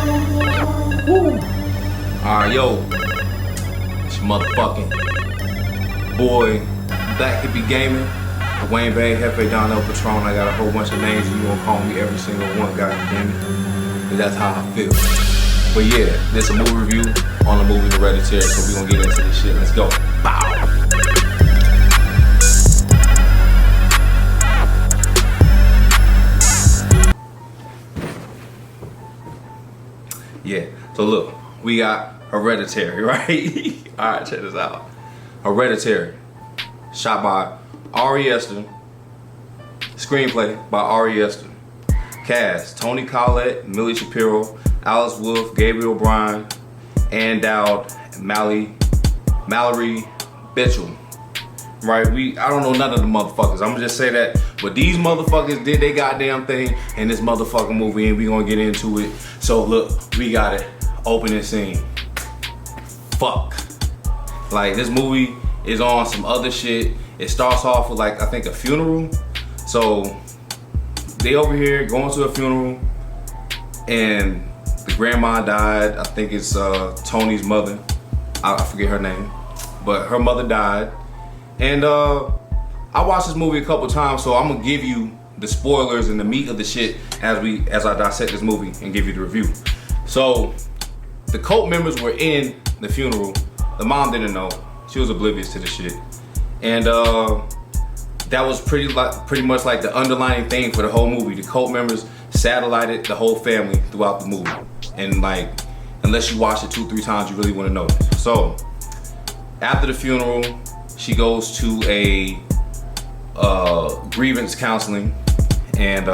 Alright, yo, it's your motherfucking boy, Black Hippie Gaming, Wayne Bay, Hefe Don El Patron. I got a whole bunch of names and you gonna call me every single one, goddamn it. Cause that's how I feel. But yeah, this is a movie review on the movie Hereditary, so we gonna get into this shit. Let's go. Bow. Yeah, so look, we got Hereditary, right? Alright, check this out. Hereditary, shot by Ari Aster, screenplay by Ari Aster. Cast: Toni Collette, Millie Shapiro, Alice Wolf, Gabriel Bryan, Ann Dowd, Mallory Mitchell. Right? I don't know none of the motherfuckers. I'm gonna just say that. But these motherfuckers did they goddamn thing in this motherfucking movie, and we gonna get into it. So look, we got it. Opening scene. Fuck. Like, this movie is on some other shit. It starts off with, like, I think a funeral. So they over here going to a funeral, and the grandma died. I think it's Tony's mother. I forget her name, but her mother died. And I watched this movie a couple times, so I'm gonna give you the spoilers and the meat of the shit as I dissect this movie and give you the review. So the cult members were in the funeral. The mom didn't know. She was oblivious to the shit. And that was pretty much like the underlying thing for the whole movie. The cult members satellited the whole family throughout the movie. And like, unless you watch it 2-3 times, you really want to know. So after the funeral, she goes to a grievance counseling, and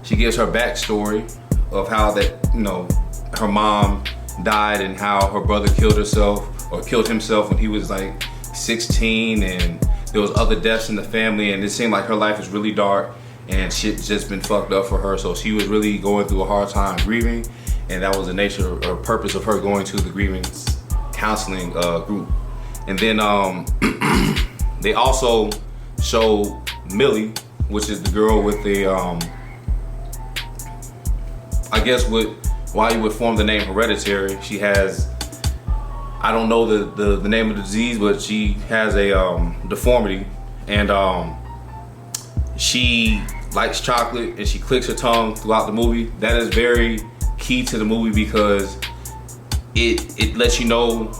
she gives her backstory of how that, you know, her mom died and how her brother killed himself when he was like 16, and there was other deaths in the family, and it seemed like her life is really dark and shit just been fucked up for her. So she was really going through a hard time grieving, and that was the nature or purpose of her going to the grievance counseling group. And then they also show Millie, which is the girl with the I guess why you would form the name Hereditary. She has, I don't know the name of the disease, but she has a deformity, and she likes chocolate and she clicks her tongue throughout the movie. That is very key to the movie because it lets you know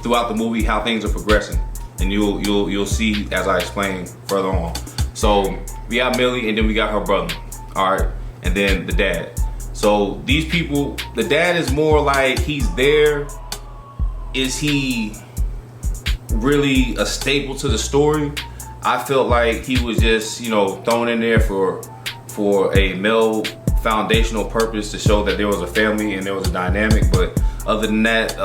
throughout the movie how things are progressing, and you'll see as I explain further on. So we got Millie, and then we got her brother, all right, and then the dad. So these people, the dad is more like he's there. Is he really a staple to the story? I felt like he was just, you know, thrown in there for a male foundational purpose to show that there was a family and there was a dynamic. But other than that,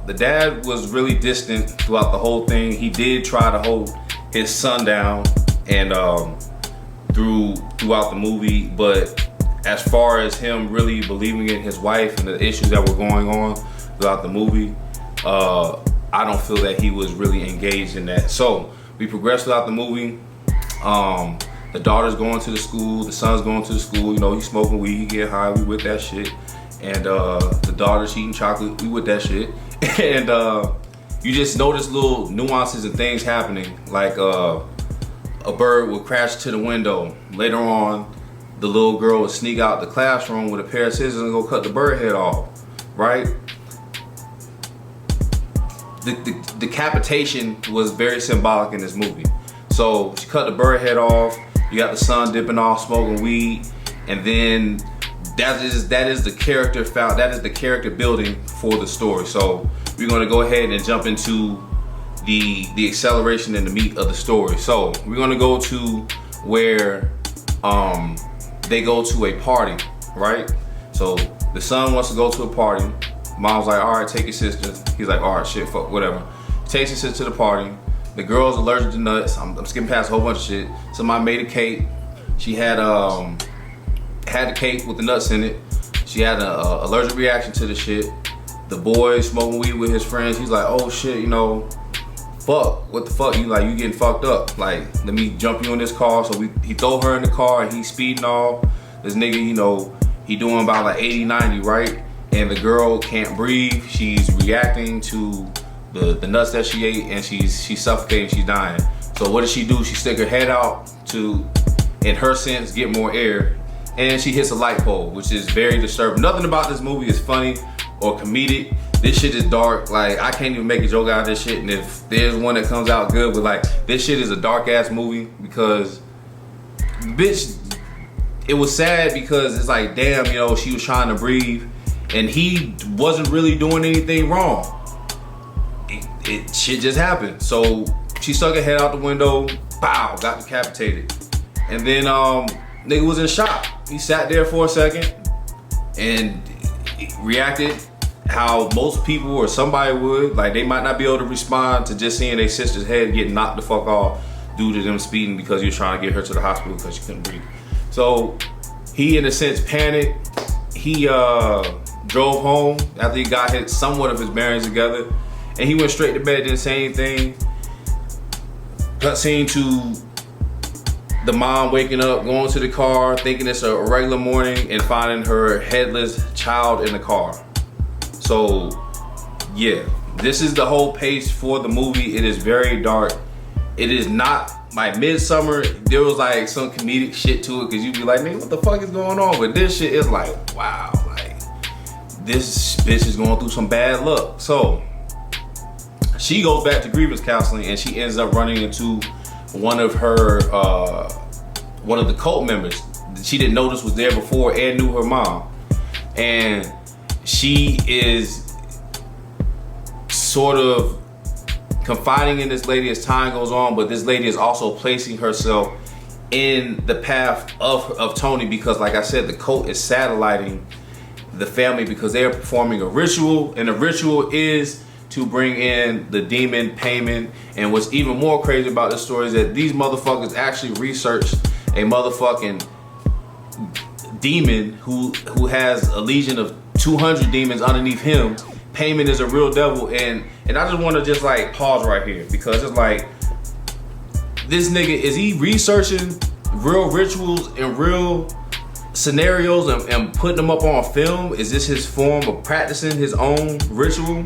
the dad was really distant throughout the whole thing. He did try to hold his son down and throughout the movie, but as far as him really believing in his wife and the issues that were going on throughout the movie, I don't feel that he was really engaged in that. So we progress throughout the movie. The daughter's going to the school, the son's going to the school. You know, he's smoking weed, he get high, we with that shit. And the daughter's eating chocolate, we with that shit. And you just notice little nuances and things happening, like a bird would crash to the window. Later on, the little girl would sneak out the classroom with a pair of scissors and go cut the bird head off, right? The decapitation was very symbolic in this movie. So she cut the bird head off, you got the son dipping off, smoking weed, and then that is the character building for the story. So we're gonna go ahead and jump into the acceleration and the meat of the story. So we're gonna go to where they go to a party, right? So the son wants to go to a party. Mom's like, all right, take your sister. He's like, all right, shit, fuck, whatever. Takes his sister to the party. The girl's allergic to nuts. I'm skipping past a whole bunch of shit. Somebody made a cake. She had the cake with the nuts in it. She had an allergic reaction to the shit. The boy smoking weed with his friends. He's like, oh shit, you know, fuck, what the fuck? You getting fucked up. Like, let me jump you in this car. So he throw her in the car and he's speeding off. This nigga, you know, he doing about like 80, 90, right? And the girl can't breathe. She's reacting to the nuts that she ate, and she's suffocating, she's dying. So what does she do? She stick her head out to, in her sense, get more air, and she hits a light pole, which is very disturbing. Nothing about this movie is funny or comedic. This shit is dark. Like, I can't even make a joke out of this shit, and if there's one that comes out good, but like, this shit is a dark ass movie because, bitch, it was sad because it's like, damn, you know, she was trying to breathe and he wasn't really doing anything wrong. Shit just happened. So she stuck her head out the window, pow, got decapitated. And then nigga was in shock. He sat there for a second and reacted how most people or somebody would. Like, they might not be able to respond to just seeing their sister's head get knocked the fuck off due to them speeding because you're trying to get her to the hospital because she couldn't breathe. So he, in a sense, panicked. He drove home after he got hit somewhat of his bearings together, and he went straight to bed, didn't say anything. Cut scene to the mom waking up, going to the car, thinking it's a regular morning, and finding her headless child in the car. So yeah, this is the whole pace for the movie. It is very dark. It is not like Midsummer. There was like some comedic shit to it because you'd be like, nigga, what the fuck is going on? But this shit is like, wow, like this bitch is going through some bad luck. So she goes back to grievance counseling and she ends up running into one of the cult members that she didn't notice was there before and knew her mom. And she is sort of confiding in this lady as time goes on, but this lady is also placing herself in the path of Tony because, like I said, the cult is satelliting the family because they are performing a ritual, and the ritual is to bring in the demon payment. And what's even more crazy about this story is that these motherfuckers actually researched a motherfucking demon who has a legion of 200 demons underneath him. Payment is a real devil, and I just want to just like pause right here because it's like, this nigga, is he researching real rituals and real scenarios and putting them up on film? Is this his form of practicing his own ritual,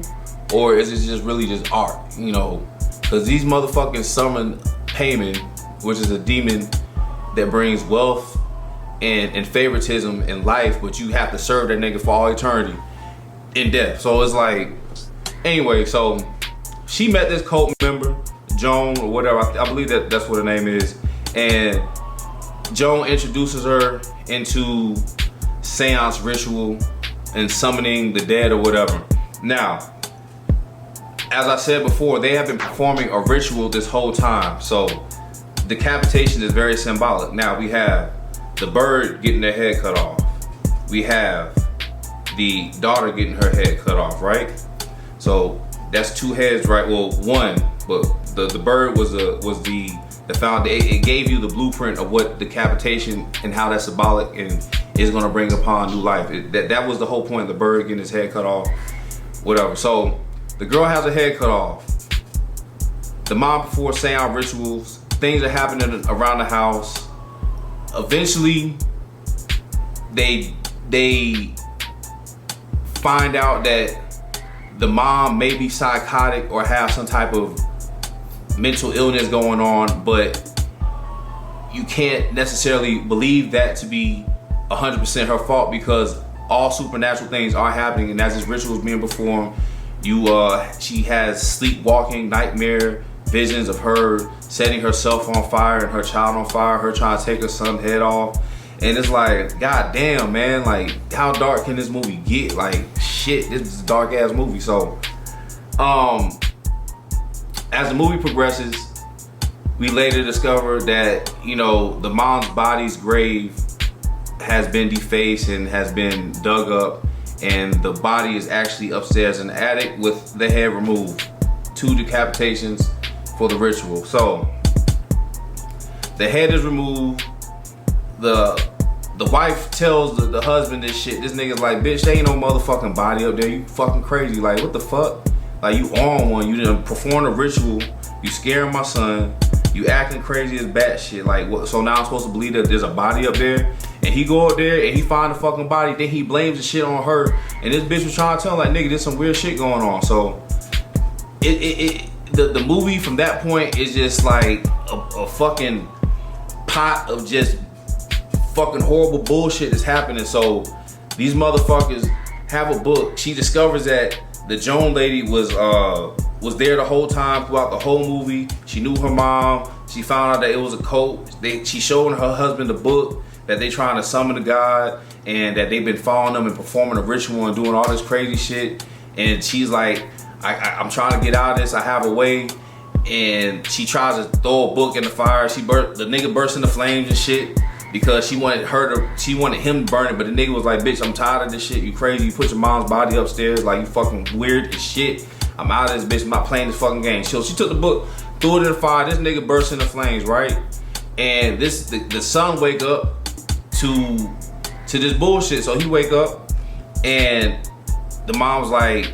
or is it just really just art? You know, because these motherfuckers summon Payment, which is a demon that brings wealth and favoritism in life, but you have to serve that nigga for all eternity in death. So it's like, anyway, so she met this cult member, Joan or whatever, I believe that's what her name is, and Joan introduces her into seance ritual and summoning the dead or whatever. Now, as I said before, they have been performing a ritual this whole time, so decapitation is very symbolic. Now we have the bird getting their head cut off. We have the daughter getting her head cut off, right? So that's two heads, right? Well, one, but the bird was the found. It gave you the blueprint of what decapitation and how that's symbolic and is gonna bring upon new life. That was the whole point of the bird getting his head cut off, whatever. So the girl has her head cut off. The mom performs seance rituals. Things are happening around the house. Eventually, they find out that the mom may be psychotic or have some type of mental illness going on, but you can't necessarily believe that to be 100% her fault because all supernatural things are happening, and as this ritual is being performed, she has sleepwalking nightmare visions of her setting herself on fire and her child on fire, her trying to take her son's head off. And it's like, god damn, man, like, how dark can this movie get? Like, shit, this is a dark ass movie. So as the movie progresses, we later discover that, you know, the mom's body's grave has been defaced and has been dug up, and the body is actually upstairs in the attic with the head removed. 2 decapitations for the ritual. So the head is removed. The wife tells the husband this shit. This nigga's like, bitch, there ain't no motherfucking body up there. You fucking crazy. Like, what the fuck? Like, you on one. You done perform a ritual. You scaring my son. You acting crazy as bat shit. Like, what, so now I'm supposed to believe that there's a body up there? And he go up there and he find the fucking body, then he blames the shit on her. And this bitch was trying to tell him, like, nigga, there's some weird shit going on. So, the movie from that point is just like a fucking pot of just fucking horrible bullshit that's happening. So, these motherfuckers have a book. She discovers that the Joan lady was there the whole time throughout the whole movie. She knew her mom. She found out that it was a cult. She showed her husband the book that they trying to summon a god, and that they've been following them and performing a ritual and doing all this crazy shit. And she's like, I'm trying to get out of this. I have a way. And she tries to throw a book in the fire. The nigga burst into flames and shit because she wanted him to burn it. But the nigga was like, bitch, I'm tired of this shit. You crazy. You put your mom's body upstairs. Like, you fucking weird as shit. I'm out of this bitch. I'm not playing this fucking game. So she took the book, threw it in the fire. This nigga burst into flames, right? And the son wake up to this bullshit. So he wake up and the mom's like,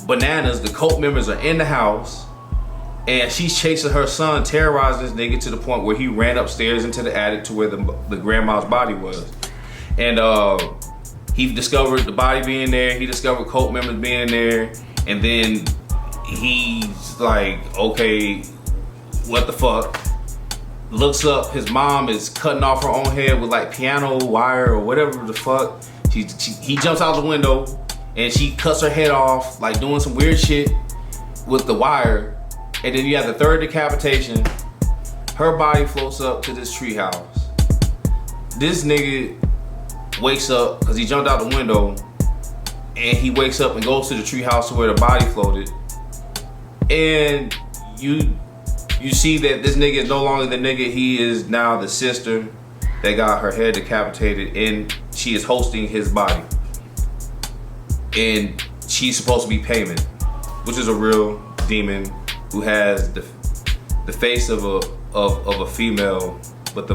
bananas, the cult members are in the house and she's chasing her son, terrorizing this nigga to the point where he ran upstairs into the attic to where the grandma's body was. And he discovered the body being there, he discovered cult members being there, and then he's like, okay, what the fuck? Looks up, his mom is cutting off her own head with like piano wire or whatever the fuck. He jumps out the window and she cuts her head off, like doing some weird shit with the wire. And then you have the third decapitation. Her body floats up to this treehouse. This nigga wakes up because he jumped out the window, and he wakes up and goes to the treehouse to where the body floated. And you see that this nigga is no longer the nigga. He is now the sister that got her head decapitated, and she is hosting his body. And she's supposed to be Payment, which is a real demon who has the face of a female but the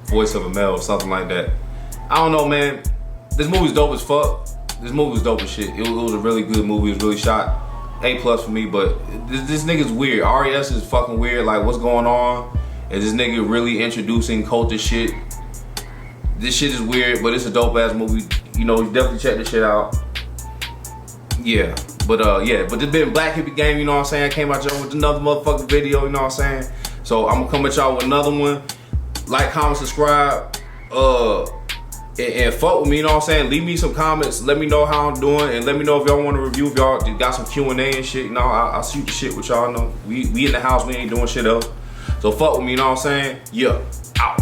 voice of a male, something like that. I don't know, man. This movie's dope as fuck. This movie was dope as shit. It was a really good movie. It was really shot. A+ for me, but this nigga's weird. RES is fucking weird. Like, what's going on? Is this nigga really introducing cultish shit? This shit is weird, but it's a dope ass movie. You know, definitely check this shit out. Yeah, but this been Black Hippie Gang, you know what I'm saying? I came out y'all with another motherfucking video, you know what I'm saying? So I'm gonna come at y'all with another one. Like, comment, subscribe, and fuck with me, you know what I'm saying? Leave me some comments, let me know how I'm doing, and let me know if y'all want to review, if y'all got some Q&A and shit. You know, I'll shoot the shit with y'all. Know we in the house, we ain't doing shit else. So fuck with me, you know what I'm saying? Yeah, out.